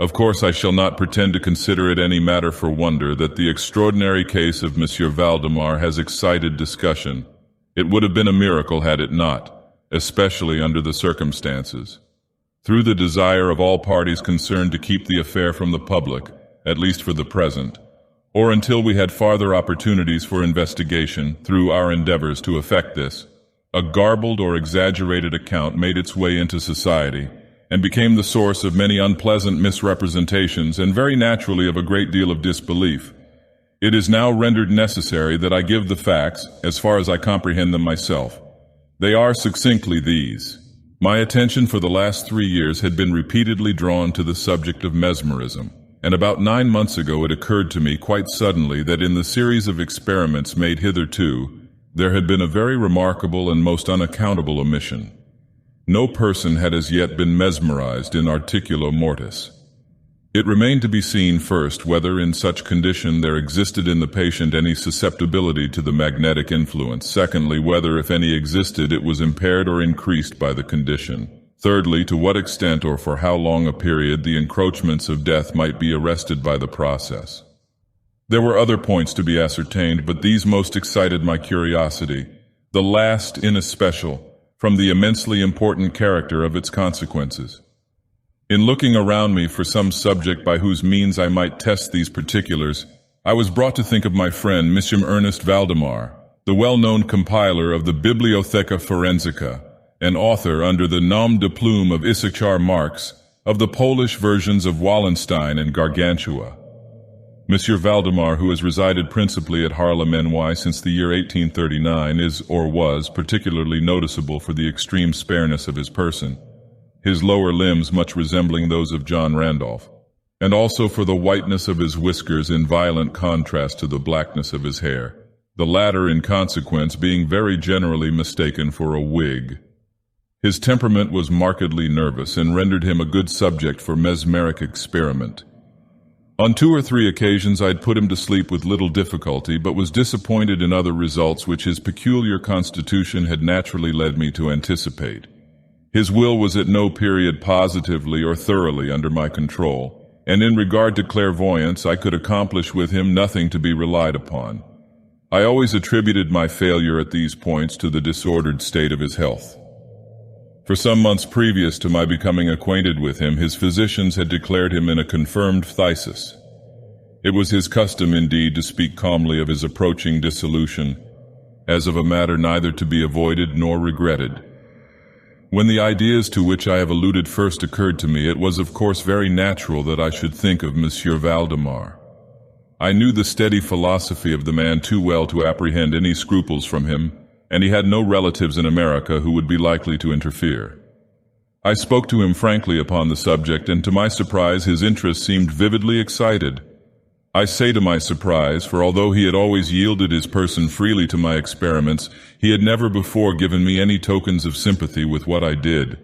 Of course, I shall not pretend to consider it any matter for wonder that the extraordinary case of Monsieur Valdemar has excited discussion. It would have been a miracle had it not, especially under the circumstances. Through the desire of all parties concerned to keep the affair from the public, at least for the present, or until we had farther opportunities for investigation through our endeavors to effect this, a garbled or exaggerated account made its way into society and became the source of many unpleasant misrepresentations and very naturally of a great deal of disbelief. It is now rendered necessary that I give the facts as far as I comprehend them myself. They are succinctly these. My attention for the last 3 years had been repeatedly drawn to the subject of mesmerism, and about 9 months ago it occurred to me quite suddenly that in the series of experiments made hitherto, there had been a very remarkable and most unaccountable omission. No person had as yet been mesmerized in articulo mortis. It remained to be seen first whether in such condition there existed in the patient any susceptibility to the magnetic influence. Secondly, whether if any existed it was impaired or increased by the condition. Thirdly, to what extent or for how long a period the encroachments of death might be arrested by the process. There were other points to be ascertained, but these most excited my curiosity, the last in especial, from the immensely important character of its consequences. In looking around me for some subject by whose means I might test these particulars, I was brought to think of my friend M. Ernest Valdemar, the well-known compiler of the Bibliotheca Forensica, and author under the nom de plume of Issachar Marx of the Polish versions of Wallenstein and Gargantua. Monsieur Valdemar, who has resided principally at Haarlem, NY since the year 1839, is or was particularly noticeable for the extreme spareness of his person, his lower limbs much resembling those of John Randolph, and also for the whiteness of his whiskers in violent contrast to the blackness of his hair, the latter in consequence being very generally mistaken for a wig. His temperament was markedly nervous and rendered him a good subject for mesmeric experiment. On 2 or 3 occasions I had put him to sleep with little difficulty, but was disappointed in other results which his peculiar constitution had naturally led me to anticipate. His will was at no period positively or thoroughly under my control, and in regard to clairvoyance I could accomplish with him nothing to be relied upon. I always attributed my failure at these points to the disordered state of his health. For some months previous to my becoming acquainted with him, his physicians had declared him in a confirmed phthisis. It was his custom, indeed, to speak calmly of his approaching dissolution, as of a matter neither to be avoided nor regretted. When the ideas to which I have alluded first occurred to me, it was of course very natural that I should think of Monsieur Valdemar. I knew the steady philosophy of the man too well to apprehend any scruples from him, and he had no relatives in America who would be likely to interfere. I spoke to him frankly upon the subject, and to my surprise his interest seemed vividly excited. I say to my surprise, for although he had always yielded his person freely to my experiments, he had never before given me any tokens of sympathy with what I did.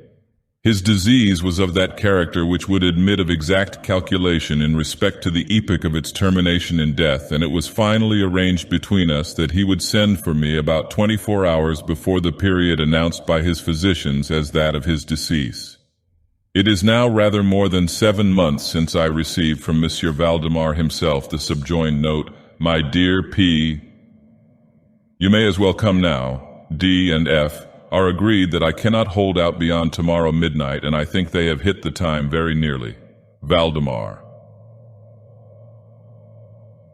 His disease was of that character which would admit of exact calculation in respect to the epoch of its termination in death, and it was finally arranged between us that he would send for me about 24 hours before the period announced by his physicians as that of his decease. It is now rather more than 7 months since I received from Monsieur Valdemar himself the subjoined note, "My dear P. You may as well come now. D and F are agreed that I cannot hold out beyond tomorrow midnight, and I think they have hit the time very nearly. Valdemar."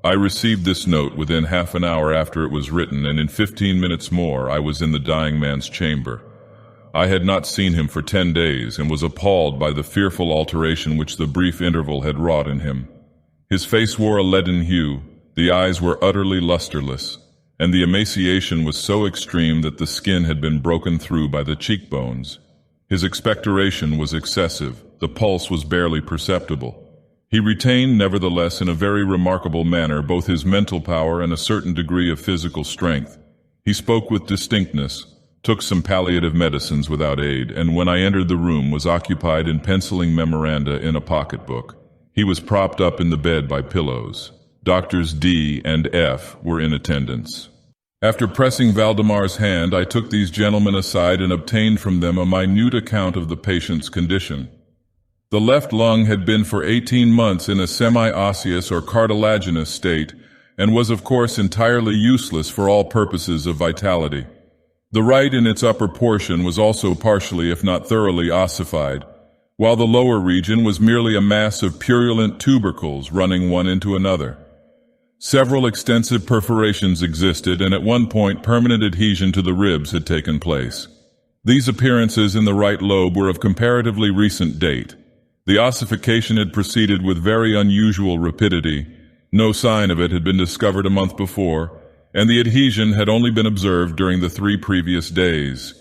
I received this note within half an hour after it was written, and in 15 minutes more I was in the dying man's chamber. I had not seen him for 10 days, and was appalled by the fearful alteration which the brief interval had wrought in him. His face wore a leaden hue, the eyes were utterly lusterless, and the emaciation was so extreme that the skin had been broken through by the cheekbones. His expectoration was excessive, the pulse was barely perceptible. He retained, nevertheless, in a very remarkable manner, both his mental power and a certain degree of physical strength. He spoke with distinctness, took some palliative medicines without aid, and when I entered the room was occupied in penciling memoranda in a pocketbook. He was propped up in the bed by pillows. Doctors D and F were in attendance. After pressing Valdemar's hand, I took these gentlemen aside and obtained from them a minute account of the patient's condition. The left lung had been for 18 months in a semi-osseous or cartilaginous state, and was of course entirely useless for all purposes of vitality. The right in its upper portion was also partially, if not thoroughly, ossified, while the lower region was merely a mass of purulent tubercles running one into another. Several extensive perforations existed, and at one point permanent adhesion to the ribs had taken place. These appearances in the right lobe were of comparatively recent date. The ossification had proceeded with very unusual rapidity. No sign of it had been discovered a month before, and the adhesion had only been observed during the 3 previous days.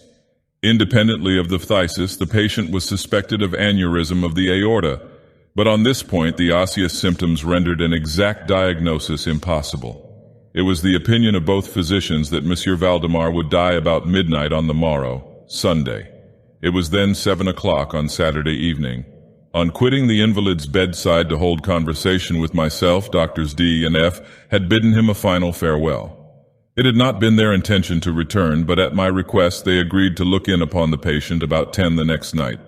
Independently of the phthisis, the patient was suspected of aneurysm of the aorta, but on this point the osseous symptoms rendered an exact diagnosis impossible. It was the opinion of both physicians that Monsieur Valdemar would die about midnight on the morrow, Sunday. It was then 7 o'clock on Saturday evening. On quitting the invalid's bedside to hold conversation with myself, Doctors D and F had bidden him a final farewell. It had not been their intention to return, but at my request they agreed to look in upon the patient about 10 the next night.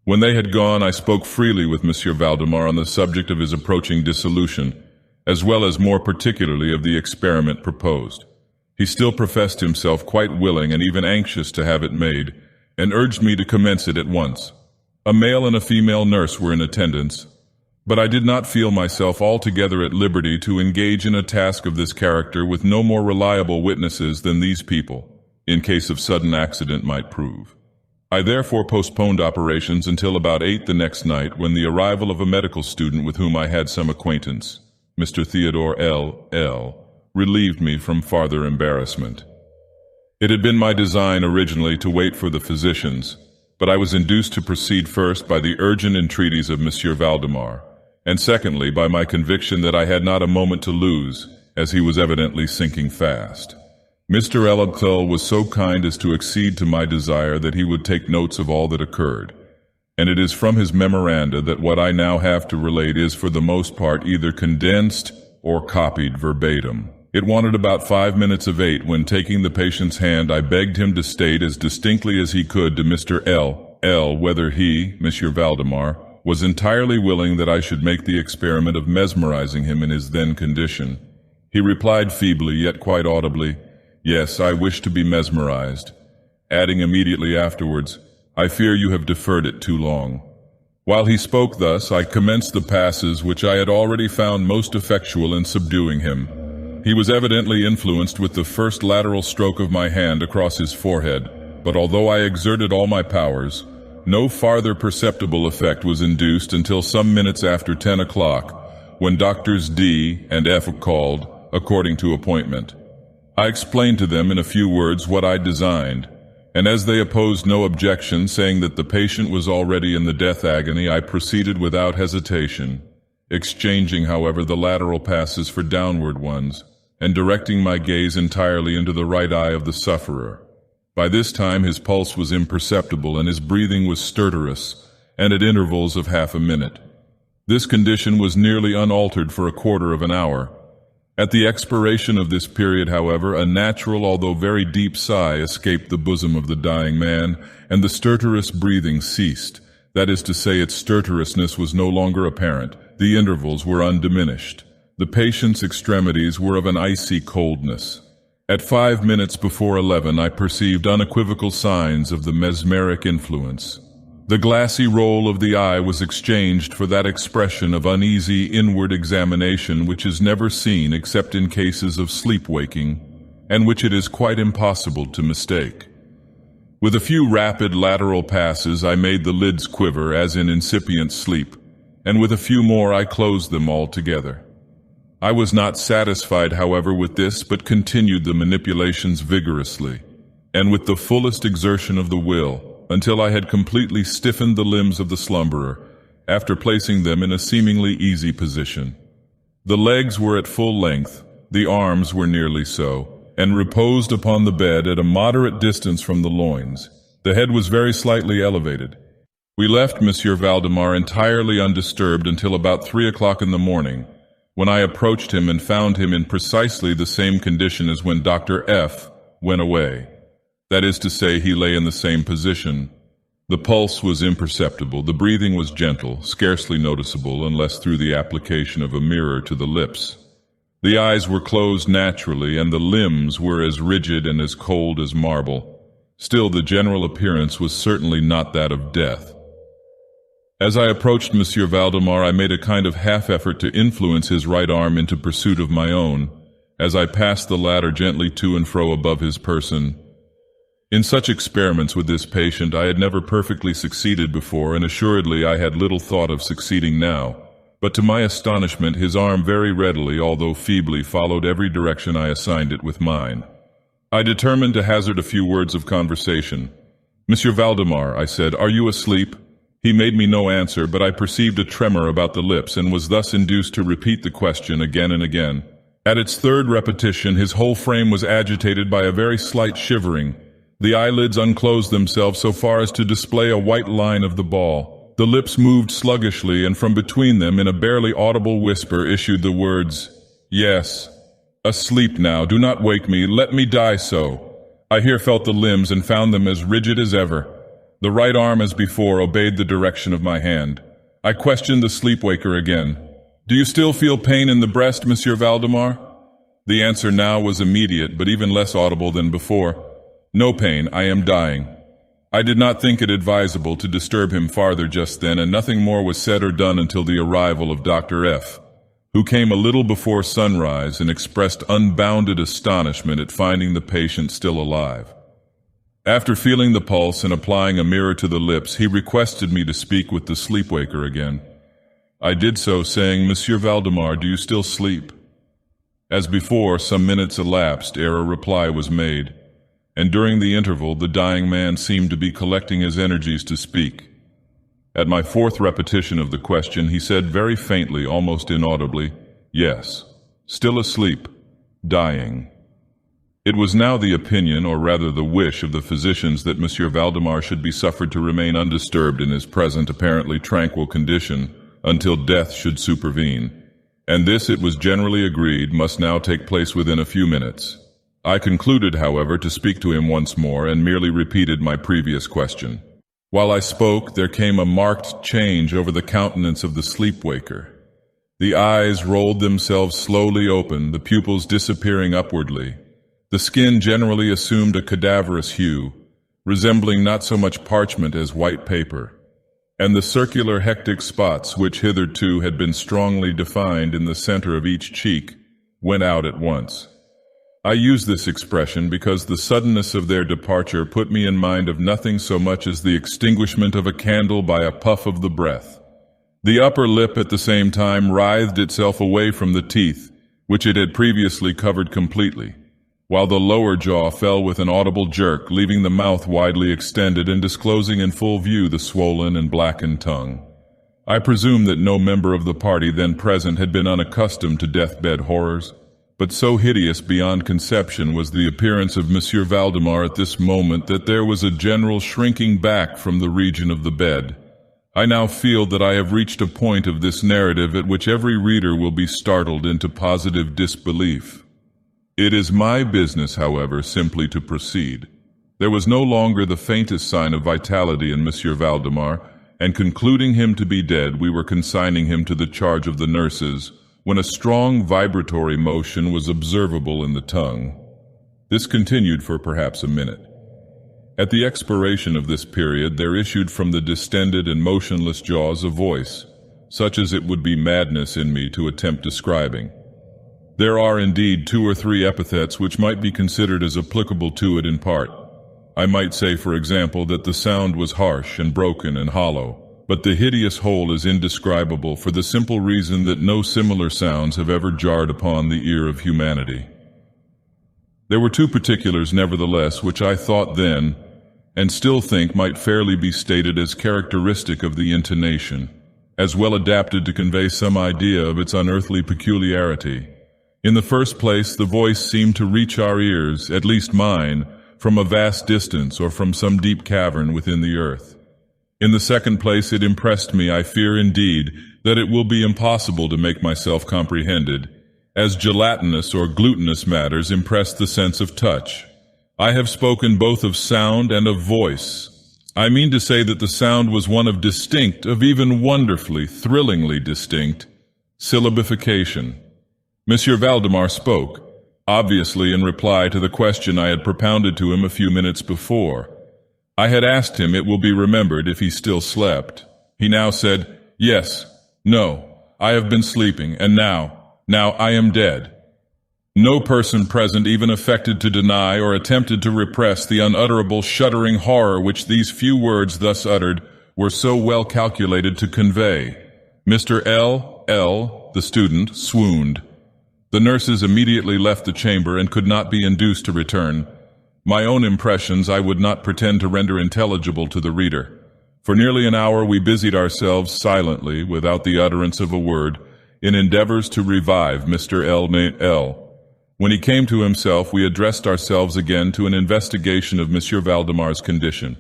When they had gone, I spoke freely with Monsieur Valdemar on the subject of his approaching dissolution, as well as more particularly of the experiment proposed. He still professed himself quite willing and even anxious to have it made, and urged me to commence it at once. A male and a female nurse were in attendance, but I did not feel myself altogether at liberty to engage in a task of this character with no more reliable witnesses than these people, in case of sudden accident might prove. I therefore postponed operations until about 8 the next night, when the arrival of a medical student with whom I had some acquaintance, Mr. Theodore L., relieved me from farther embarrassment. It had been my design originally to wait for the physicians, but I was induced to proceed first by the urgent entreaties of Monsieur Valdemar, and secondly by my conviction that I had not a moment to lose, as he was evidently sinking fast. Mr. L. was so kind as to accede to my desire that he would take notes of all that occurred, and it is from his memoranda that what I now have to relate is for the most part either condensed or copied verbatim. It wanted about 5 minutes of 8 when, taking the patient's hand, I begged him to state as distinctly as he could to Mr. L. whether he, Monsieur Valdemar, was entirely willing that I should make the experiment of mesmerizing him in his then condition. He replied feebly, yet quite audibly, "Yes, I wish to be mesmerized," adding immediately afterwards, "I fear you have deferred it too long." While he spoke thus, I commenced the passes which I had already found most effectual in subduing him. He was evidently influenced with the first lateral stroke of my hand across his forehead, but although I exerted all my powers, no farther perceptible effect was induced until some minutes after 10 o'clock, when Doctors D and F called, according to appointment. I explained to them in a few words what I designed, and as they opposed no objection, saying that the patient was already in the death agony, I proceeded without hesitation, exchanging, however, the lateral passes for downward ones, and directing my gaze entirely into the right eye of the sufferer. By this time his pulse was imperceptible and his breathing was stertorous, and at intervals of half a minute. This condition was nearly unaltered for a quarter of an hour. At the expiration of this period, however, a natural although very deep sigh escaped the bosom of the dying man, and the stertorous breathing ceased. That is to say, its stertorousness was no longer apparent. The intervals were undiminished. The patient's extremities were of an icy coldness. At 5 minutes before 11, I perceived unequivocal signs of the mesmeric influence. The glassy roll of the eye was exchanged for that expression of uneasy inward examination which is never seen except in cases of sleep-waking, and which it is quite impossible to mistake. With a few rapid lateral passes, I made the lids quiver as in incipient sleep, and with a few more I closed them altogether. I was not satisfied, however, with this, but continued the manipulations vigorously, and with the fullest exertion of the will, until I had completely stiffened the limbs of the slumberer, after placing them in a seemingly easy position. The legs were at full length, the arms were nearly so, and reposed upon the bed at a moderate distance from the loins. The head was very slightly elevated. We left Monsieur Valdemar entirely undisturbed until about 3 o'clock in the morning, when I approached him and found him in precisely the same condition as when Dr. F. went away. That is to say, he lay in the same position. The pulse was imperceptible, the breathing was gentle, scarcely noticeable unless through the application of a mirror to the lips. The eyes were closed naturally, and the limbs were as rigid and as cold as marble. Still, the general appearance was certainly not that of death. As I approached Monsieur Valdemar, I made a kind of half-effort to influence his right arm into pursuit of my own, as I passed the latter gently to and fro above his person. In such experiments with this patient I had never perfectly succeeded before, and assuredly I had little thought of succeeding now. But to my astonishment, his arm very readily, although feebly, followed every direction I assigned it with mine. I determined to hazard a few words of conversation. "Monsieur Valdemar," I said, "are you asleep?" He made me no answer, but I perceived a tremor about the lips, and was thus induced to repeat the question again and again. At its third repetition, his whole frame was agitated by a very slight shivering. The eyelids unclosed themselves so far as to display a white line of the ball. The lips moved sluggishly, and from between them, in a barely audible whisper, issued the words, "Yes. Asleep now. Do not wake me. Let me die so." I here felt the limbs and found them as rigid as ever. The right arm, as before, obeyed the direction of my hand. I questioned the sleepwaker again. "Do you still feel pain in the breast, Monsieur Valdemar?" The answer now was immediate, but even less audible than before. "No pain, I am dying." I did not think it advisable to disturb him farther just then, and nothing more was said or done until the arrival of Dr. F., who came a little before sunrise and expressed unbounded astonishment at finding the patient still alive. After feeling the pulse and applying a mirror to the lips, he requested me to speak with the sleepwaker again. I did so, saying, "Monsieur Valdemar, do you still sleep?" As before, some minutes elapsed ere a reply was made, and during the interval the dying man seemed to be collecting his energies to speak. At my fourth repetition of the question, he said very faintly, almost inaudibly, "Yes, still asleep, dying." It was now the opinion, or rather the wish, of the physicians that Monsieur Valdemar should be suffered to remain undisturbed in his present apparently tranquil condition until death should supervene, and this, it was generally agreed, must now take place within a few minutes. I concluded, however, to speak to him once more, and merely repeated my previous question. While I spoke, there came a marked change over the countenance of the sleepwaker. The eyes rolled themselves slowly open, the pupils disappearing upwardly. The skin generally assumed a cadaverous hue, resembling not so much parchment as white paper, and the circular hectic spots, which hitherto had been strongly defined in the center of each cheek, went out at once. I use this expression because the suddenness of their departure put me in mind of nothing so much as the extinguishment of a candle by a puff of the breath. The upper lip at the same time writhed itself away from the teeth, which it had previously covered completely, while the lower jaw fell with an audible jerk, leaving the mouth widely extended and disclosing in full view the swollen and blackened tongue. I presume that no member of the party then present had been unaccustomed to deathbed horrors, but so hideous beyond conception was the appearance of Monsieur Valdemar at this moment that there was a general shrinking back from the region of the bed. I now feel that I have reached a point of this narrative at which every reader will be startled into positive disbelief. It is my business, however, simply to proceed. There was no longer the faintest sign of vitality in Monsieur Valdemar, and concluding him to be dead, we were consigning him to the charge of the nurses, when a strong vibratory motion was observable in the tongue. This continued for perhaps a minute. At the expiration of this period there issued from the distended and motionless jaws a voice, such as it would be madness in me to attempt describing. There are indeed 2 or 3 epithets which might be considered as applicable to it in part. I might say, for example, that the sound was harsh and broken and hollow, but the hideous whole is indescribable for the simple reason that no similar sounds have ever jarred upon the ear of humanity. There were 2 particulars, nevertheless, which I thought then, and still think, might fairly be stated as characteristic of the intonation, as well adapted to convey some idea of its unearthly peculiarity. In the first place, the voice seemed to reach our ears, at least mine, from a vast distance or from some deep cavern within the earth. In the second place, it impressed me, I fear indeed, that it will be impossible to make myself comprehended, as gelatinous or glutinous matters impress the sense of touch. I have spoken both of sound and of voice, I mean to say that the sound was one of distinct, of even wonderfully, thrillingly distinct, syllabification. Monsieur Valdemar spoke, obviously in reply to the question I had propounded to him a few minutes before. I had asked him, it will be remembered, if he still slept. He now said, "Yes, no, I have been sleeping, and now I am dead." No person present even affected to deny or attempted to repress the unutterable shuddering horror which these few words thus uttered were so well calculated to convey. Mr. L., the student, swooned. The nurses immediately left the chamber and could not be induced to return. My own impressions I would not pretend to render intelligible to the reader. For nearly an hour we busied ourselves silently, without the utterance of a word, in endeavors to revive Mr. L. When he came to himself, we addressed ourselves again to an investigation of Monsieur Valdemar's condition.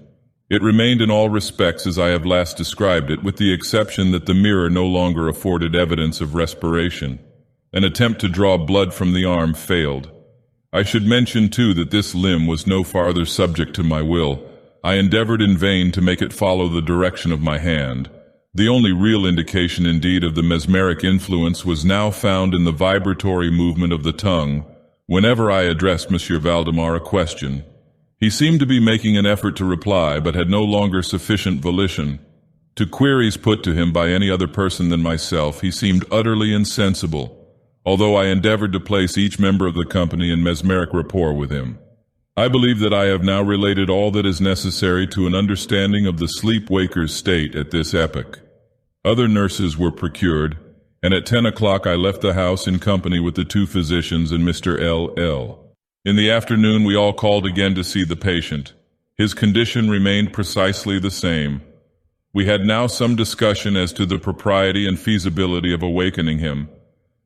It remained in all respects as I have last described it, with the exception that the mirror no longer afforded evidence of respiration. An attempt to draw blood from the arm failed. I should mention, too, that this limb was no farther subject to my will. I endeavored in vain to make it follow the direction of my hand. The only real indication, indeed, of the mesmeric influence was now found in the vibratory movement of the tongue whenever I addressed Monsieur Valdemar a question. He seemed to be making an effort to reply, but had no longer sufficient volition. To queries put to him by any other person than myself, he seemed utterly insensible, although I endeavored to place each member of the company in mesmeric rapport with him. I believe that I have now related all that is necessary to an understanding of the sleep-waker's state at this epoch. Other nurses were procured, and at 10 o'clock I left the house in company with the two physicians and Mr. L. In the afternoon we all called again to see the patient. His condition remained precisely the same. We had now some discussion as to the propriety and feasibility of awakening him,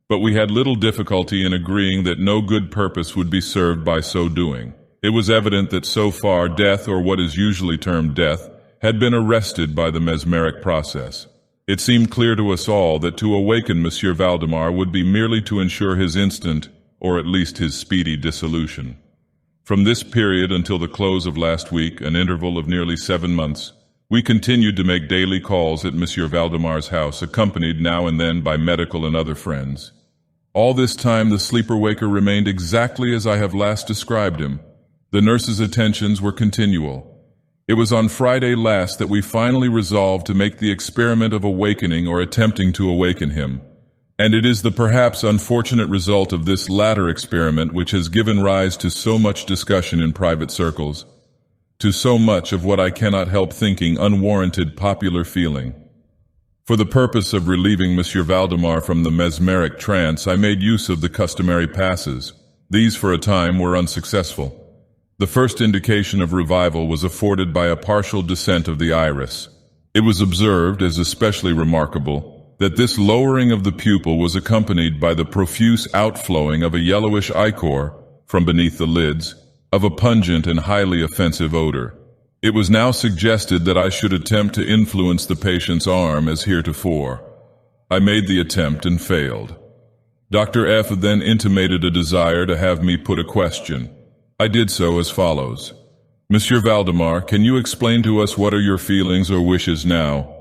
but we had little difficulty in agreeing that no good purpose would be served by so doing. It was evident that so far death, or what is usually termed death, had been arrested by the mesmeric process. It seemed clear to us all that to awaken Monsieur Valdemar would be merely to ensure his instant, or at least his speedy dissolution. From this period until the close of last week, an interval of nearly 7 months, we continued to make daily calls at Monsieur Valdemar's house, accompanied now and then by medical and other friends. All this time the sleeper-waker remained exactly as I have last described him. The nurse's attentions were continual. It was on Friday last that we finally resolved to make the experiment of awakening or attempting to awaken him, and it is the perhaps unfortunate result of this latter experiment which has given rise to so much discussion in private circles, to so much of what I cannot help thinking unwarranted popular feeling. For the purpose of relieving Monsieur Valdemar from the mesmeric trance, I made use of the customary passes. These for a time were unsuccessful. The first indication of revival was afforded by a partial descent of the iris. It was observed, as especially remarkable, that this lowering of the pupil was accompanied by the profuse outflowing of a yellowish ichor from beneath the lids, of a pungent and highly offensive odor. It was now suggested that I should attempt to influence the patient's arm as heretofore. I made the attempt and failed. Dr. F. then intimated a desire to have me put a question. I did so as follows. Monsieur Valdemar, can you explain to us what are your feelings or wishes now?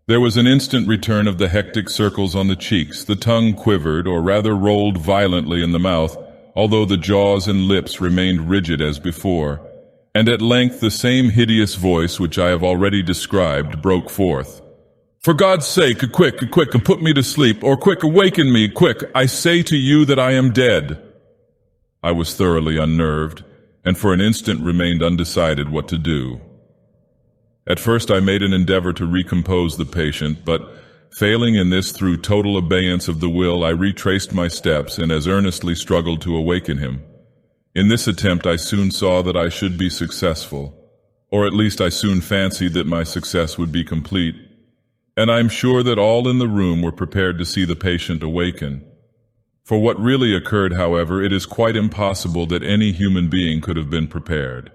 There was an instant return of the hectic circles on the cheeks, the tongue quivered, or rather rolled violently in the mouth, although the jaws and lips remained rigid as before, and at length the same hideous voice which I have already described broke forth. For God's sake, quick, and put me to sleep, or quick, awaken me, quick, I say to you that I am dead. I was thoroughly unnerved, and for an instant remained undecided what to do. At first I made an endeavor to recompose the patient, but failing in this through total abeyance of the will, I retraced my steps and as earnestly struggled to awaken him. In this attempt I soon saw that I should be successful, or at least I soon fancied that my success would be complete, and I am sure that all in the room were prepared to see the patient awaken. For what really occurred, however, it is quite impossible that any human being could have been prepared.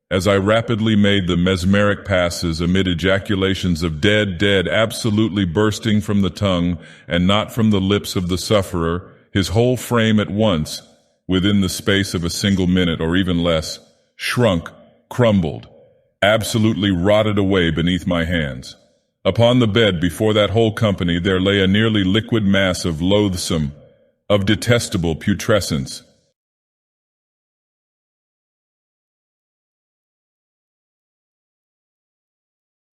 As I rapidly made the mesmeric passes amid ejaculations of dead, dead, absolutely bursting from the tongue and not from the lips of the sufferer, his whole frame at once, within the space of a single minute or even less, shrunk, crumbled, absolutely rotted away beneath my hands. Upon the bed before that whole company there lay a nearly liquid mass of loathsome, of detestable putrescence,